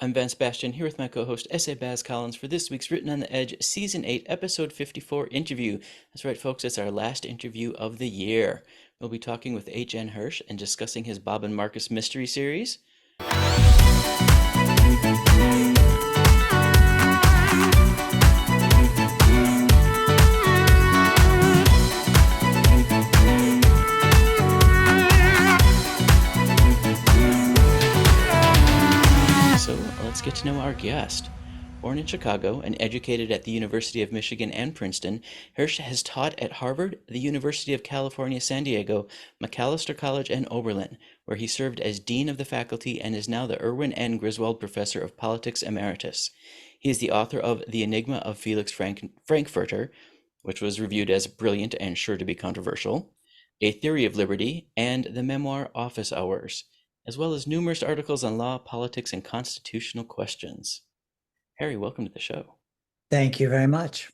I'm Ben Sebastian here with my co-host S.A. Baz Collins for this week's Written on the Edge Season 8, Episode 54 interview. That's right, folks, it's our last interview of the year. We'll be talking with H.N. Hirsch and discussing his Bob and Marcus mystery series. So let's get to know our guest. Born in Chicago and educated at the University of Michigan and Princeton, Hirsch has taught at Harvard, the University of California, San Diego, Macalester College, and Oberlin, where he served as Dean of the Faculty and is now the Erwin N. Griswold Professor of Politics Emeritus. He is the author of The Enigma of Felix Frankfurter, which was reviewed as brilliant and sure to be controversial, A Theory of Liberty, and the memoir Office Hours, as well as numerous articles on law, politics, and constitutional questions. Harry, welcome to the show. Thank you very much.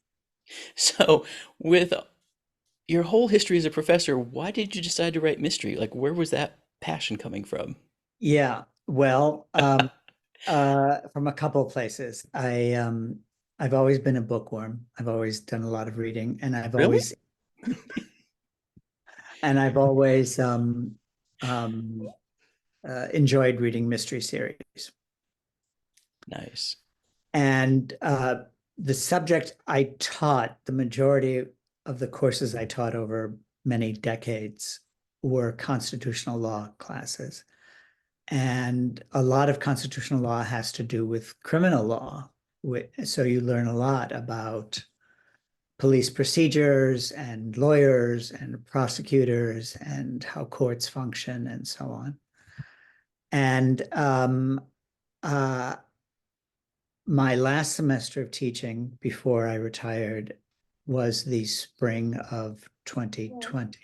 So, with your whole history as a professor, why did you decide to write mystery? Like, where was that passion coming from? Yeah, well, from a couple of places. I've always been a bookworm. I've always done a lot of reading, and I've Really? always and I've always um, enjoyed reading mystery series. Nice. And the subject I taught, the majority of the courses I taught over many decades were constitutional law classes. And a lot of constitutional law has to do with criminal law. So you learn a lot about police procedures and lawyers and prosecutors and how courts function and so on. And uh, my last semester of teaching before I retired was the spring of 2020,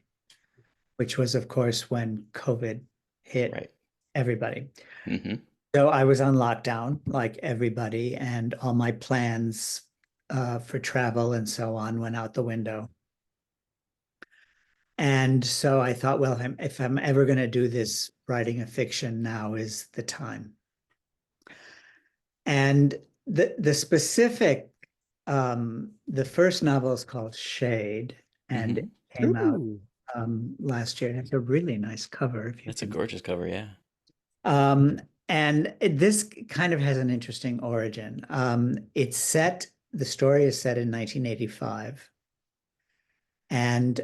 which was, of course, when COVID hit Right. everybody. Mm-hmm. So I was on lockdown like everybody, and all my plans for travel and so on went out the window. And so I thought, well, if I'm ever going to do this, writing a fiction, now is the time. And the specific, the first novel is called Shade, and it came out Ooh, last year. And it's a really nice cover. If you that's a can. gorgeous cover, yeah. This kind of has an interesting origin. The story is set in 1985. And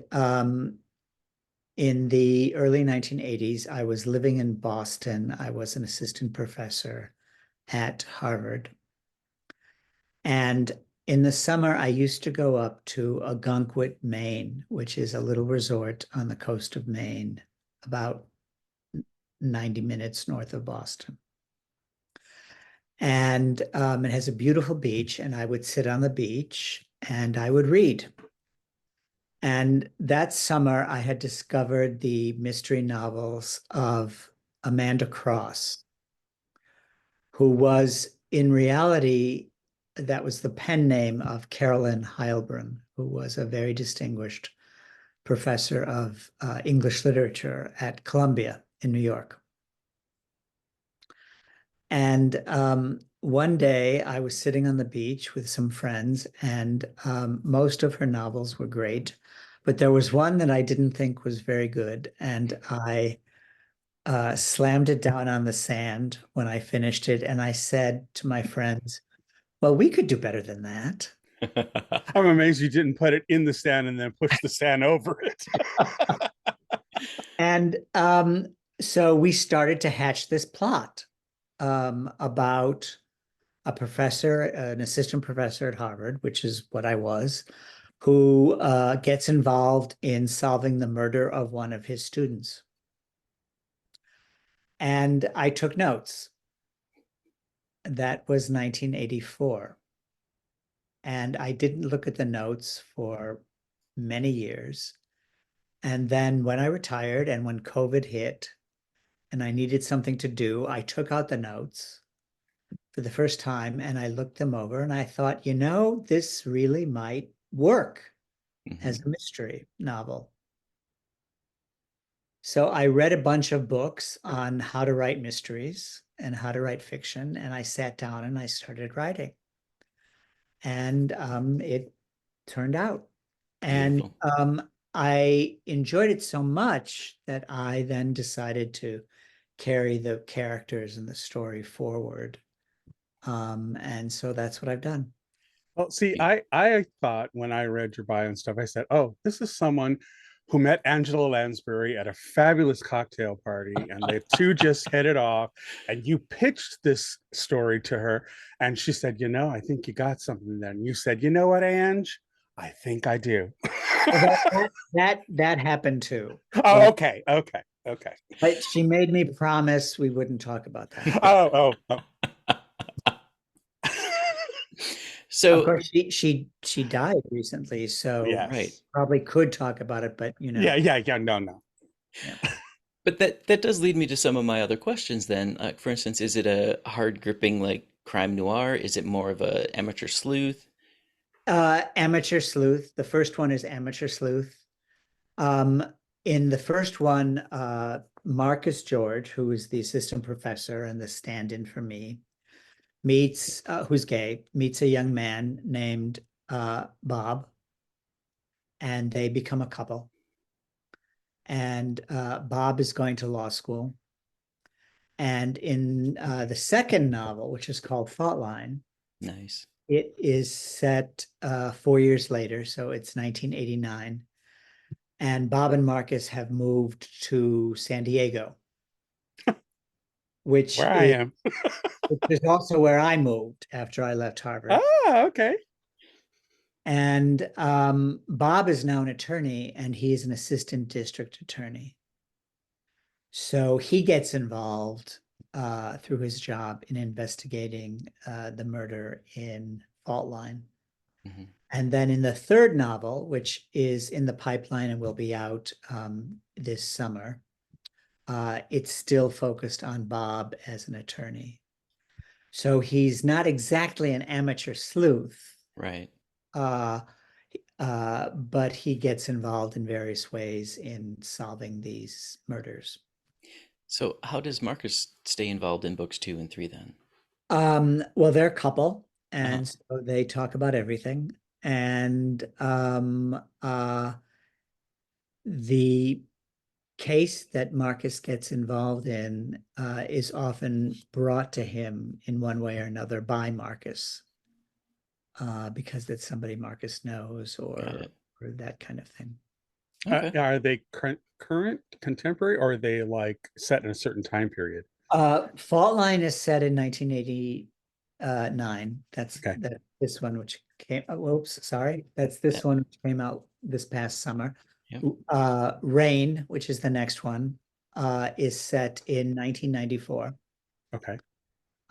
in the early 1980s, I was living in Boston. I was an assistant professor at Harvard. And in the summer, I used to go up to Algonquin, Maine, which is a little resort on the coast of Maine, about 90 minutes north of Boston. And it has a beautiful beach, and I would sit on the beach and I would read. And that summer, I had discovered the mystery novels of Amanda Cross, who was in reality, that was the pen name of Carolyn Heilbrunn, who was a very distinguished professor of English literature at Columbia in New York. And one day I was sitting on the beach with some friends, and most of her novels were great, but there was one that I didn't think was very good, and I slammed it down on the sand when I finished it, and I said to my friends, well, we could do better than that. I'm amazed you didn't put it in the sand and then push the sand over it. And so we started to hatch this plot about a professor, an assistant professor at Harvard, which is what I was, who gets involved in solving the murder of one of his students. And I took notes. That was 1984. And I didn't look at the notes for many years. And then when I retired and when COVID hit and I needed something to do, I took out the notes for the first time and I looked them over and I thought, this really might work as a mystery novel. So I read a bunch of books on how to write mysteries, and how to write fiction. And I sat down and I started writing. And it turned out. And Beautiful. I enjoyed it so much that I then decided to carry the characters and the story forward. And so that's what I've done. Well, see, I thought when I read your bio and stuff, I said, oh, this is someone who met Angela Lansbury at a fabulous cocktail party, and the two just hit it off. And you pitched this story to her, and she said, I think you got something there. And you said, you know what, Ange? I think I do. That happened too. Oh, okay. But she made me promise we wouldn't talk about that. Oh. So, of course, she died recently, so Yes. right. probably could talk about it, but Yeah. No. Yeah. But that does lead me to some of my other questions then. For instance, is it a hard gripping like crime noir? Is it more of a amateur sleuth? Amateur sleuth. The first one is amateur sleuth. In the first one, Marcus George, who is the assistant professor and the stand-in for me, who's gay, meets a young man named Bob, and they become a couple. And Bob is going to law school. And in the second novel, which is called Fault Line, Nice. it is set 4 years later, so it's 1989. And Bob and Marcus have moved to San Diego, which Where I am. is also where I moved after I left Harvard. Ah, okay. And Bob is now an attorney, and he is an assistant district attorney. So he gets involved through his job in investigating the murder in Fault Line. Mm-hmm. And then in the third novel, which is in the pipeline and will be out this summer, it's still focused on Bob as an attorney. So he's not exactly an amateur sleuth. Right. But he gets involved in various ways in solving these murders. So how does Marcus stay involved in books 2 and 3 then? Well, they're a couple, and so they talk about everything. And the case that Marcus gets involved in is often brought to him in one way or another by Marcus, because it's somebody Marcus knows or that kind of thing. Okay. Are they current, contemporary, or are they like set in a certain time period? Fault Line is set in 1989. That's Okay. This one which came. Whoops, sorry. That's this one which came out this past summer. Yep. Rain, which is the next one, is set in 1994. Okay.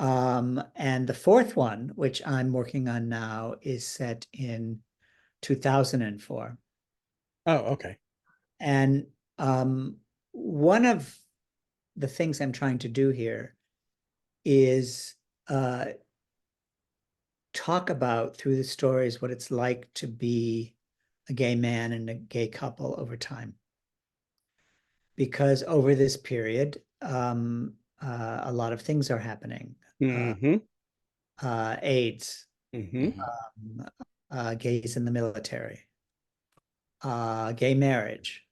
And the fourth one, which I'm working on now, is set in 2004. Oh, okay. And one of the things I'm trying to do here is talk about through the stories what it's like to be a gay man and a gay couple over time. Because over this period, a lot of things are happening. Mm-hmm. AIDS, Mm-hmm. gays in the military, gay marriage.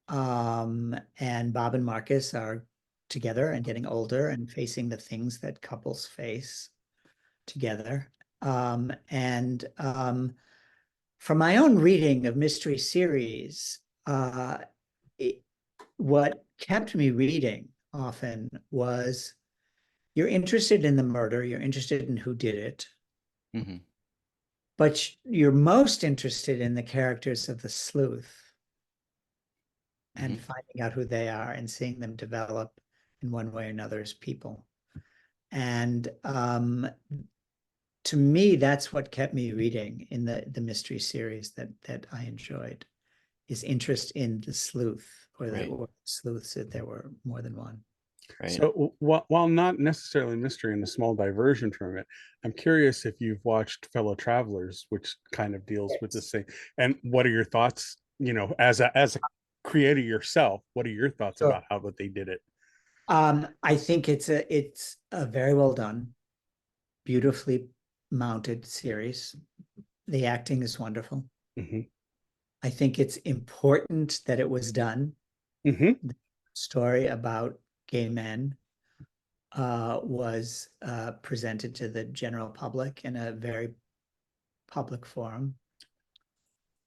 And Bob and Marcus are together and getting older and facing the things that couples face together. And from my own reading of mystery series, what kept me reading often was you're interested in the murder, you're interested in who did it, but you're most interested in the characters of the sleuth and finding out who they are and seeing them develop in one way or another as people. And to me, that's what kept me reading in the mystery series that I enjoyed, is interest in the sleuth, or the sleuths, that there were more than one. Right. So while not necessarily mystery and a small diversion from it, I'm curious if you've watched Fellow Travelers, which kind of deals with this thing. And what are your thoughts, as a creator yourself, what are your thoughts about how that they did it? I think it's a very well done, beautifully mounted series. The acting is wonderful. Hmm. I think it's important that it was done. Hmm. The story about gay men was presented to the general public in a very public forum.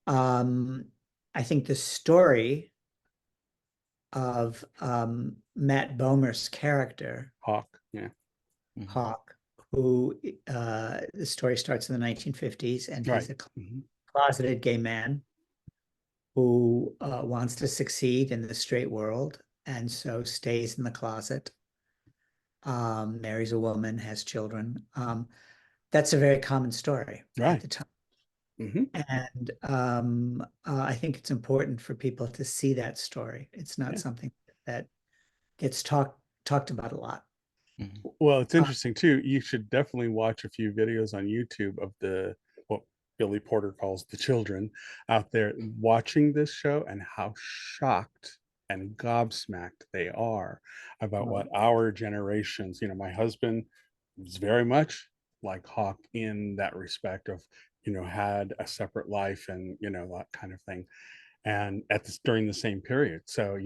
I think the story of Matt Bomer's character, Hawk. Yeah. Mhm. Hawk, who the story starts in the 1950s, and he's Right. a Hmm. closeted gay man who wants to succeed in the straight world, and so stays in the closet, marries a woman, has children. That's a very common story at Right. the time. Hmm. And I think it's important for people to see that story. It's not Yeah. something that gets talked about a lot. Mhm. Well, it's Uh, interesting too. You should definitely watch a few videos on YouTube of what Billy Porter calls the children out there watching this show and how shocked and gobsmacked they are about what our generations, my husband was very much like Hawk in that respect of, had a separate life and, that kind of thing. And at this during the same period. So,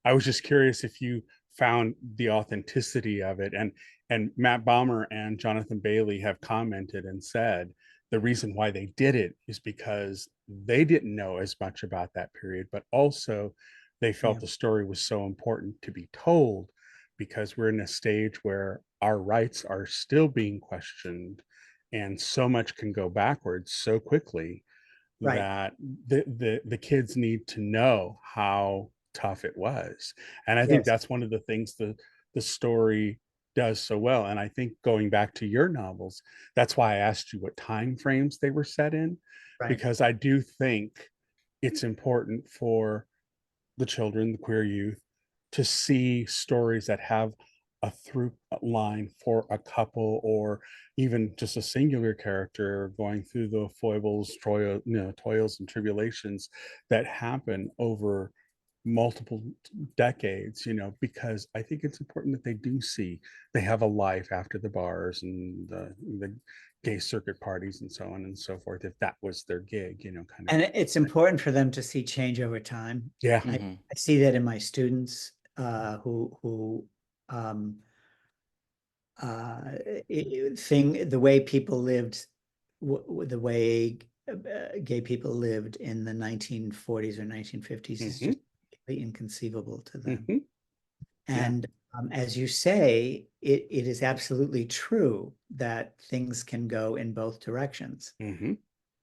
I was just curious if you found the authenticity of it. And Matt Baumer and Jonathan Bailey have commented and said the reason why they did it is because they didn't know as much about that period, but also they felt yeah, the story was so important to be told because we're in a stage where our rights are still being questioned and so much can go backwards so quickly right. that the kids need to know how tough it was. And I think Yes, that's one of the things the story does so well. And I think going back to your novels, that's why I asked you what time frames they were set in, right. because I do think it's important for the children, the queer youth, to see stories that have a through line for a couple or even just a singular character going through the foibles, toils and tribulations that happen over multiple decades, because I think it's important that they do see they have a life after the bars and the gay circuit parties and so on and so forth, if that was their gig, kind of. And it's important for them to see change over time. Yeah. I, Mhm. I see that in my students who um, the way people lived, the way gay people lived in the 1940s or 1950s is Hmm. just inconceivable to them. Hmm. Yeah. And as you say, it is absolutely true that things can go in both directions. Hmm.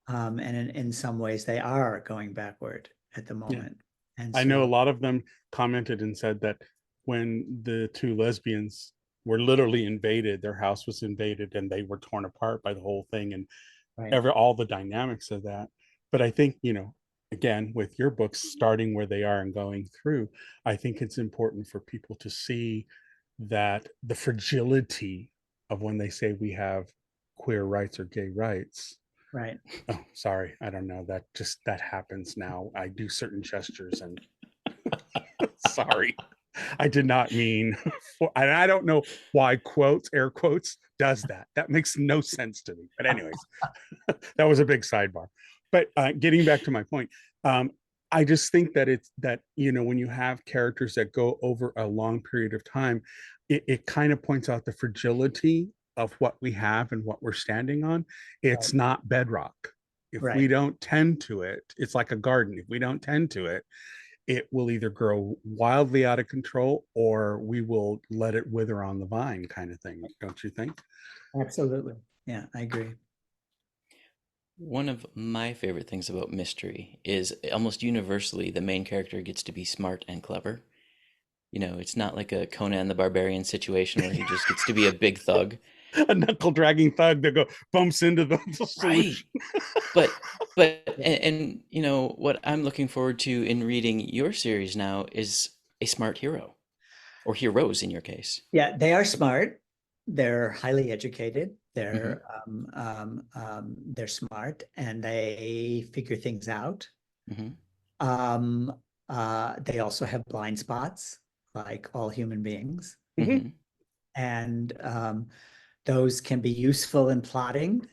And in some ways, they are going backward at the Yeah. moment. And I know a so, lot of them commented and said that when the two lesbians were literally invaded, their house was invaded and they were torn apart by the whole thing and right, all the dynamics of that. But I think, again, with your books starting where they are and going through, I think it's important for people to see that the fragility of when they say we have queer rights or gay rights. right. Oh, sorry. I don't know. That happens now. I do certain gestures and sorry. I did not mean and I don't know why air quotes does that. That makes no sense to me. But anyways, that was a big sidebar. But getting back to my point, I just think that it's that, when you have characters that go over a long period of time, it kind of points out the fragility of what we have and what we're standing on. Right, It's not bedrock. If we right. don't tend to it, it's like a garden. If we don't tend to it, it will either grow wildly out of control or we will let it wither on the vine, kind of thing. Don't you think? Absolutely. Yeah, I agree. One of my favorite things about mystery is almost universally the main character gets to be smart and clever. It's not like a Conan the Barbarian situation where he just gets to be a big thug. A knuckle dragging thug that bumps into the Right. solution. But Yeah, and what I'm looking forward to in reading your series now is a smart hero or heroes in your case. yeah, they are smart. They're highly educated. Hmm. They're smart and they figure things out. Hmm. Um, they also have blind spots. like all human beings. Mhm. And those can be useful in plotting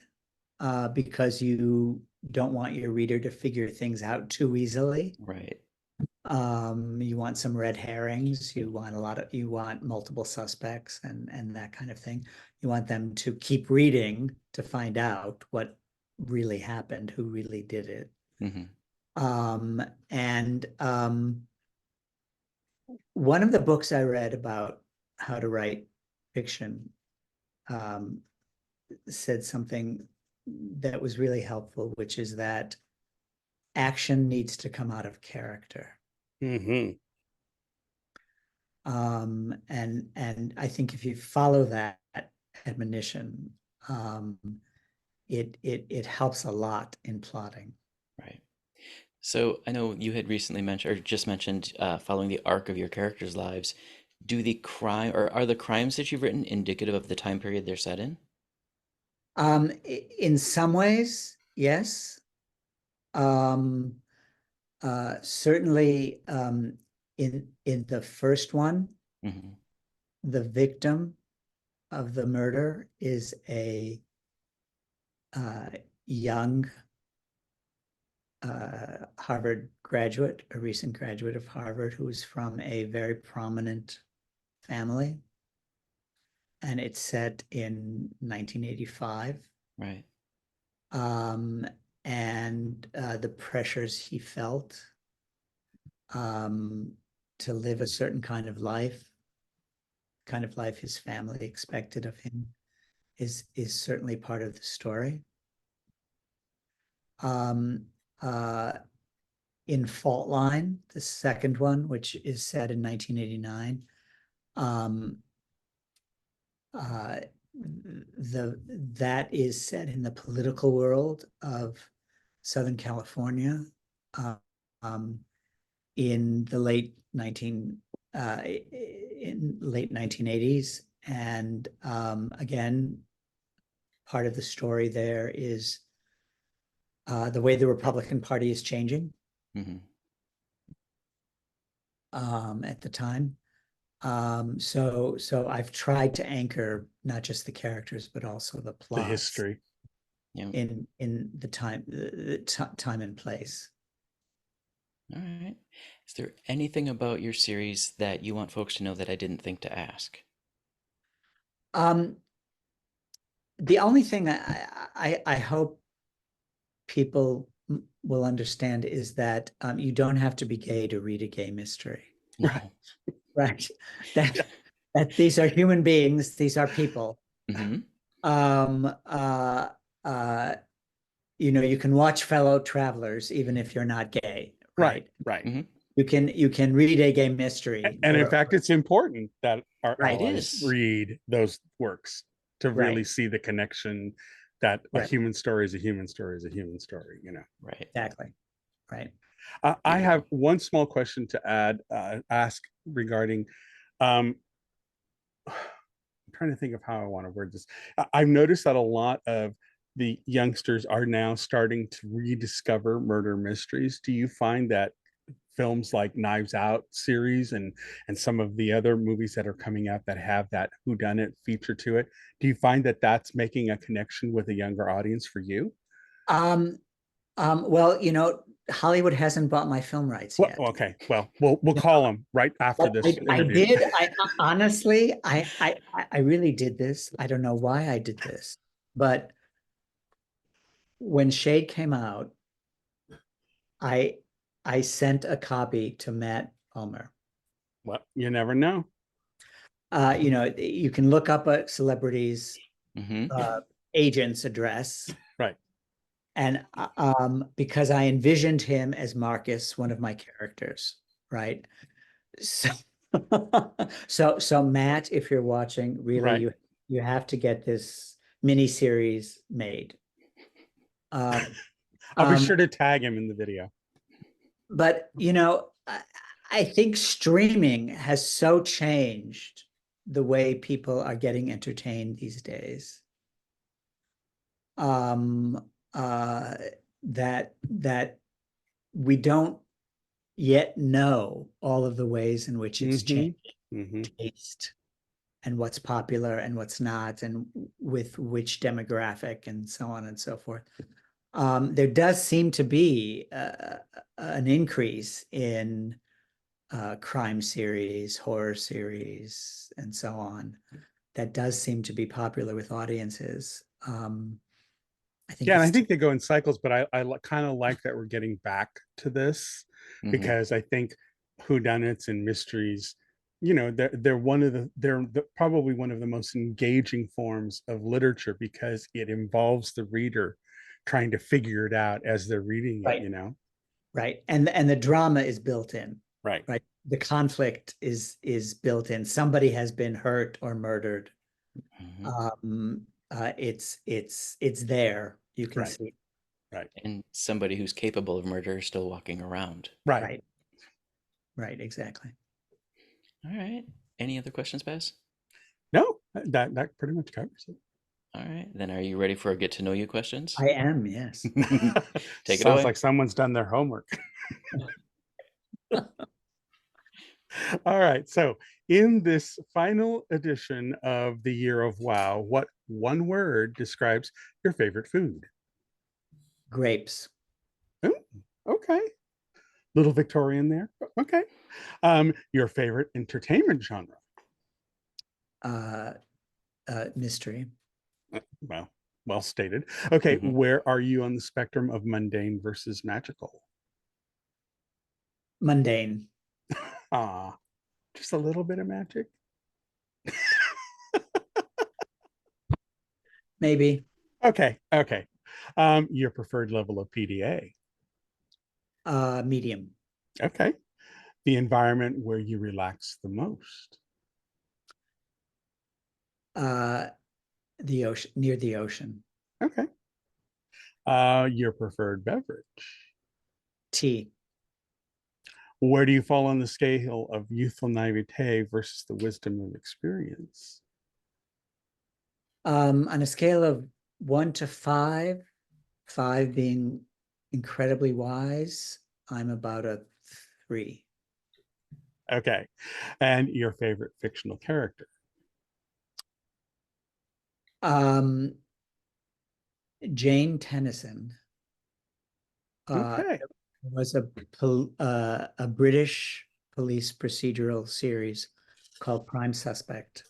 because you don't want your reader to figure things out too easily. Right. You want some red herrings. You want multiple suspects and that kind of thing. You want them to keep reading to find out what really happened, who really did it. Mhm. And one of the books I read about how to write fiction said something that was really helpful, which is that action needs to come out of character. Mm-hmm. And I think if you follow that admonition, it helps a lot in plotting. Right. So I know you had recently mentioned, or just mentioned, following the arc of your characters' lives. Do the crime, or are the crimes that you've written indicative of the time period they're set in? In some ways, yes. Um, Certainly, in the first one, Hmm. the victim of the murder is a young Harvard graduate, a recent graduate of Harvard, who is from a very prominent family. And it's set in 1985. Right. Um, and the pressures he felt um, to live a certain kind of life his family expected of him, is certainly part of the story. Um, uh, in Fault Line, the second one, which is set in 1989, um, uh, that is set in the political world of Southern California um, in the late 1980s. And again, part of the story there is the way the Republican Party is changing Hmm. at the time. So I've tried to anchor not just the characters but also the The plots history. Yeah. in the time and place. All right. Is there anything about your series that you want folks to know that I didn't think to ask? Um, the only thing I hope people will understand is that you don't have to be gay to read a gay mystery. No. Right. That that these are human beings, these are people. Hmm. Um, uh, uh, you can watch fellow travelers even if you're not gay, Right, right? right. Hmm. You can read a gay mystery, And in fact, it's important that our right, It allies is. read those works to really right, see the connection that a right, human story is a human story is a human story, you know. Right. exactly, right. I have Beautiful. one small question to ask regarding. Um, I'm trying to think of how I want to word this. I've noticed that a lot of the youngsters are now starting to rediscover murder mysteries. Do you find that films like Knives Out series and some of the other movies that are coming out that have that whodunit feature to it, do you find that that's making a connection with a younger audience for you? Um, well, Hollywood hasn't bought my film rights Well, yet. okay, well, we'll call them right after But this I interview. did. I honestly, I really did this. I don't know why I did this, but when Shade came out, I I sent a copy to Matt Ulmer. Well, you never know. You can look up a celebrity's Hmm. uh, agent's address, Right. and because I envisioned him as Marcus, one of my characters, right? So, so Matt, if you're watching, really, Right. you have to get this mini series made. Uh, I'll be um, sure to tag him in the video. but I think streaming has so changed the way people are getting entertained these days. Um, uh, that we don't yet know all of the ways in which it's Mm-hmm. changed. taste and what's popular and what's not, and with which demographic and so on and so forth. There does seem to be an increase in crime series, horror series, and so on. That does seem to be popular with audiences. I think Yeah, and I it's think they go in cycles, but I kind of like that we're getting back to this because I think whodunits and mysteries, they're probably one of the most engaging forms of literature because it involves the reader trying to figure it out as they're reading it, right. Right. And the drama is built in. Right. Right. The conflict is built in. Somebody has been hurt or murdered. It's there. You can see. Right. And somebody who's capable of murder is still walking around. Right. Right. Exactly. All right. Any other questions, Baz? No, that pretty much covers it. All right. Then are you ready for a get to know you questions? I am, yes. Take it Sounds away. like someone's done their homework. All right. So, in this final edition of the Year of Wow, what one word describes your favorite food? Grapes. Ooh, okay. Little Victorian there. Okay. Your favorite entertainment genre? Mystery. Well stated. Okay. Where are you on the spectrum of mundane versus magical? Mundane. Just a little bit of magic. Maybe. Okay. Your preferred level of PDA? Medium. Okay. The environment where you relax the most? The ocean, near the ocean. Okay. Your preferred beverage? Tea. Where do you fall on the scale of youthful naivete versus the wisdom of experience? On a scale of 1 to 5, 5 being incredibly wise, I'm about a 3. Okay. And your favorite fictional character? Jane Tennyson Okay. was a British police procedural series called Prime Suspect,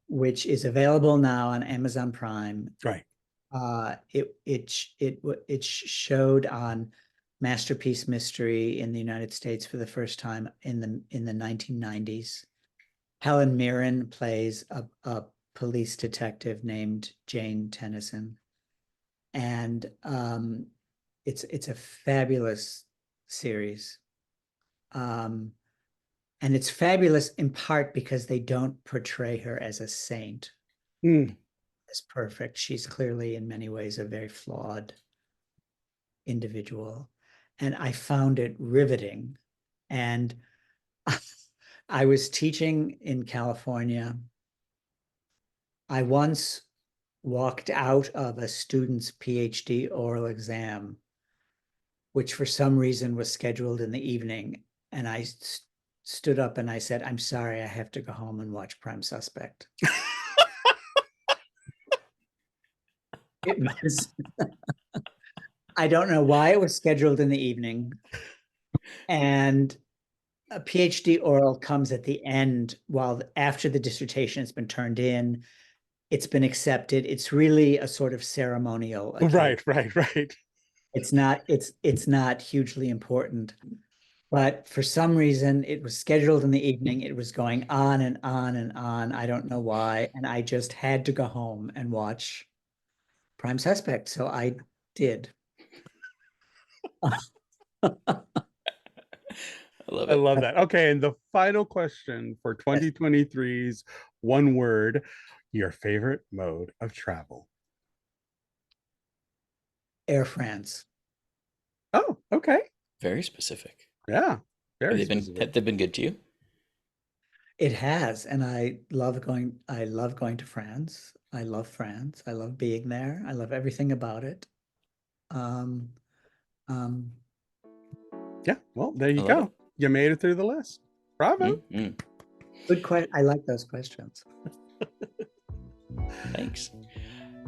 which is available now on Amazon Prime. Right. It showed on Masterpiece Mystery in the United States for the first time in the 1990s. Helen Mirren plays a police detective named Jane Tennyson, and it's a fabulous series. And it's fabulous in part because they don't portray her as a saint, as perfect. She's clearly in many ways a very flawed individual. And I found it riveting. And I was teaching in California. I once walked out of a student's PhD oral exam, which for some reason was scheduled in the evening. And I stood up and I said, "I'm sorry, I have to go home and watch Prime Suspect." It was, I don't know why it was scheduled in the evening. And a PhD oral comes at the end, while after the dissertation has been turned in, it's been accepted. It's really a sort of ceremonial occasion. Right. It's not hugely important. But for some reason, it was scheduled in the evening. It was going on and on and on. I don't know why. And I just had to go home and watch Prime Suspect. So I did. I love I it. love that. Okay. And the final question for 2023's one word, your favorite mode of travel? Air France. Oh, okay. Very specific. Yeah. Very specific. Have they been good to you? It has, and I love going to France. I love France. I love being there. I love everything about it. Um, Yeah. Well, there I you love go. it. You made it through the list. Bravo. Mm-hmm. Good question. I like those questions. Thanks.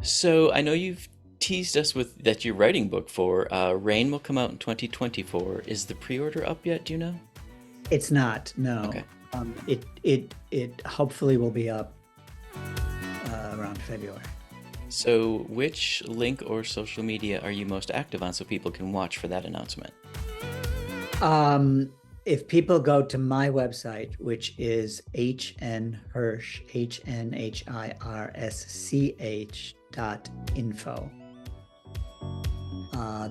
So I know you've teased us with that you're writing book for. Rain will come out in 2024. Is the pre-order up yet? Do you know? It's not. No. Okay. It hopefully will be up around February. So which link or social media are you most active on so people can watch for that announcement? If people go to my website, which is Hirsch, HNHIRSCH.info,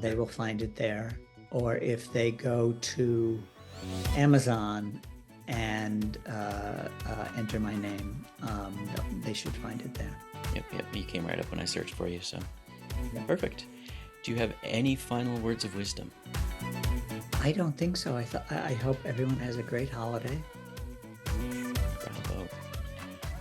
they will find it there. Or if they go to Amazon and enter my name, they should find it there. Yep, you came right up when I searched for you, so Yeah. perfect. Do you have any final words of wisdom? I don't think so. I hope everyone has a great holiday. Bravo.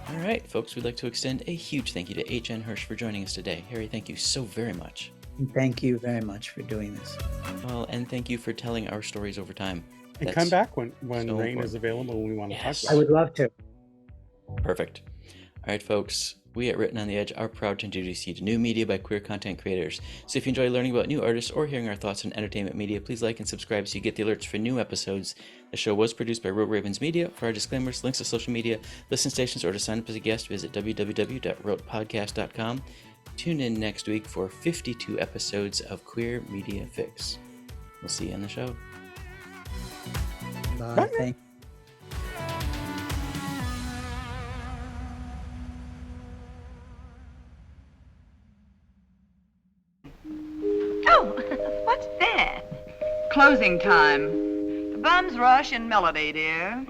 All right, folks, we'd like to extend a huge thank you to H.N. Hirsch for joining us today. Harry, thank you so very much. And thank you very much for doing this. Well, and thank you for telling our stories over time. And That's come back when so Rain important. is available and we want to Yes. talk I about would love to. Perfect. All right, folks, we at Written on the Edge are proud to introduce you to new media by queer content creators. So if you enjoy learning about new artists or hearing our thoughts on entertainment media, please like and subscribe so you get the alerts for new episodes. The show was produced by Rote Ravens Media. For our disclaimers, links to social media, listen stations, or to sign up as a guest, visit www.rotepodcast.com. Tune in next week for 52 episodes of Queer Media Fix. We'll see you on the show. Bye. Bye. Thank Oh, what's that? Closing time. Bum's Rush and Melody, dear.